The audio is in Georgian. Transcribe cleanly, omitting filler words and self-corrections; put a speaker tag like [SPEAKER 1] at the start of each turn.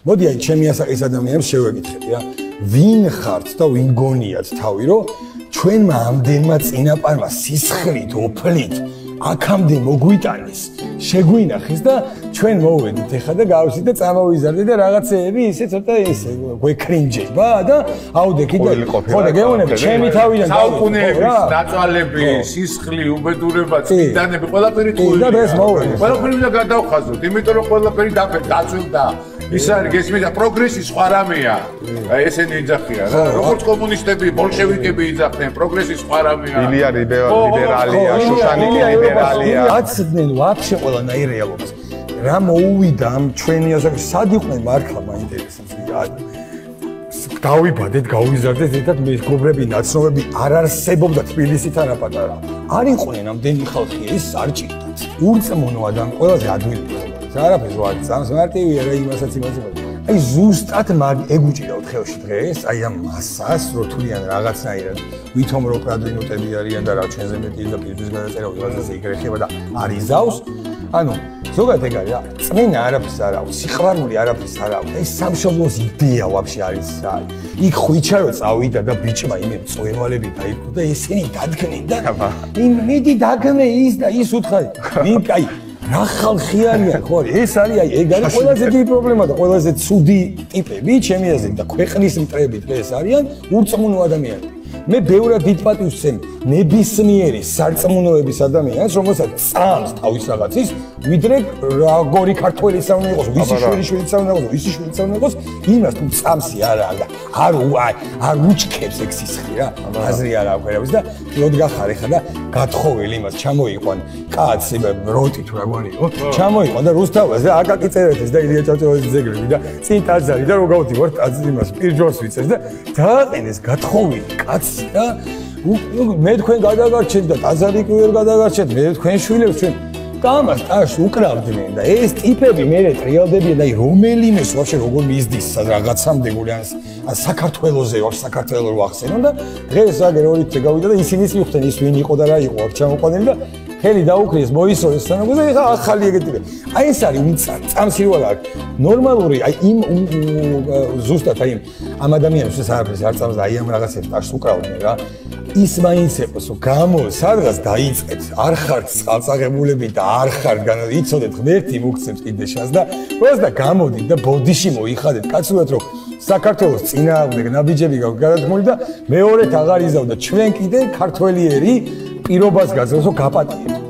[SPEAKER 1] მოდი აი ჩემი ასაკის ადამიანებს შევეკითხები რა. ვინ ხართ და ვინ გონიათ თავი რომ ჩვენმა ამდენმა წინაპარმა სისხლით, ოფლით აქამდე მოგვიტანეს, შეგვინახეს და ჩვენ მოვედით ეხლა და გავსით და წამოვიზარდეთ და რაღაცეები ისე ცოტა ისე გვეკრინჯება და აუდე კიდე ხო და გეუბნები ჩემი თავიდან
[SPEAKER 2] საუკუნეების ნაწალები, სისხლი, უბედურება, წმინდანები, ყველაფერი თულა.
[SPEAKER 1] და ეს მოვედით.
[SPEAKER 2] ყველაფერი უნდა გადავხაზოთ, იმიტომ რომ ყველაფერი დაწვევდა. ის არის გესმიდა პროგრესი სხვა რამეა. აი ესენი იძახიან რა. როგორც კომუნისტები, ბოლშევიკები იძახდნენ, პროგრესი სხვა რამეა.
[SPEAKER 3] ილია ლიბერალია, შუშანიკი ლიბერალია.
[SPEAKER 1] აცდნენ ვაფშე ყველანაირ რეალობას. რა მოუვიდა ამ ჩვენი ასაკის სად იყვნენ მართლა მაინტერესებს. დავიბადეთ, გავიზარდეთ ერთად მეგობრები, ნაცნობები არ არსებობდა თბილისით არაპატარა. არ იყვნენ ამდენი ხალხი ეს არ ჭირდათ. ურწმუნო ადამი ყველაზე ადვილი. არაფერს ვარ წამს მარტივია რა იმასაც იმასაც. აი ზუსტად მაგ ეგუჭირავთ ხელში დღეს, აი ამ მასას რო თვლიან რაღაცნაირად, ვითომ რო პრადვინუტები არიან და რა ჩვენზე მეტი და პირთვის გადაწერა ვიღაცას იგრეხება და არიზავს. ანუ ზოგადად ეგ არის რა, წმინდა არაფერს არ აქვს, სიყვარული არაფერს არ აქვს. აი სამშობლოს იდეა ვაფშე არის რა. იქ ხვიჩა რო წავიდა და ბიჭმა იმენ წვერვალები დაიწყო და ესენი დადგნენ და იმედი დაგმე ის და ის უთხარი. მინ კაი რა ხალხი არიან ხო ეს არის აი ეგ არის ყველაზე დიდი პრობლემა და ყველაზე ცუდი ტიპები ჩემი აზრით და ქვეყნის მტრები დღეს არიან ურწმუნო ადამიანები. მე ბევრად დიდ პატივს ვცემ ნებისმიერი სარწმუნოების ადამიანს, რომელსაც წამს თავის რაღაცის, ვიდრე როგორი ქართველისა უნდა იყოს, ვისი შვილიშვილიც უნდა იყოს, ვისი შვილიც უნდა იყოს, იმას თუ წამსი არა და არ უჩქებს ეგ სისხლი რა. აზრი არ აქვს ერავის და მოდ გახარ ეხა და გათხოვილი იმას ჩამოიყვან კაც როტი თუ რა გონი იყო, ჩამოიყვან და რუსთავას და აკაკი წერეთეს და ილია ჭავჭავაძის ძეგლები და წინ ტაძარი და რო გავდივარ ტაძრის იმას პირჯვარს ვიცეს და დააყენეს გათხოვილი კაც და მე თქვენ გადაგარჩეთ და ტაძარი კი ვერ გადაგარჩეთ მე თქვენ შვილებს ჩვენ გამას ტაშ უკრავდნენ და ეს ტიპები მერე ტრიალდებიან და აი რომელიმეს ვაფშე როგორ მისდის რაღაცამდე გულიანს საქართველოზე ვარ საქართველოს რო ახსენონ და დღეს აგერ ორით გავიდა და ისინიც მიხვდნენ ის ვინ იყო და რა იყო აქ ჩამოყვანილი და ხელი დაუქრიეს მოისორეს თანაგოზე ეხა ახალი ეგეთი აი ეს არის ვინც წამსირვალა ნორმალური აი იმ ზუსტად აი ამ ადამიანებს ეს არაფერს არ წამს და აი ამ რაღაცებს ტაშს უკრავდნენ რა ის მაინც ეყოს რომ გამო სადღაც დაიწყეთ არ ხართ წყალწაღებულები და არ ხართ იცოდეთ ღმერთი მოგცემს კიდე შანსს და პროსტა გამოდით და ბოდიში მოიხადეთ კაცურად რომ საქართველოს წინააღმდეგ ნაბიჯები გაქვთ გადათმული და მეორეთ აღარ იზავდა ჩვენ კიდე ქართველიერი პირობას გაძლევს რომ გაპატიეთ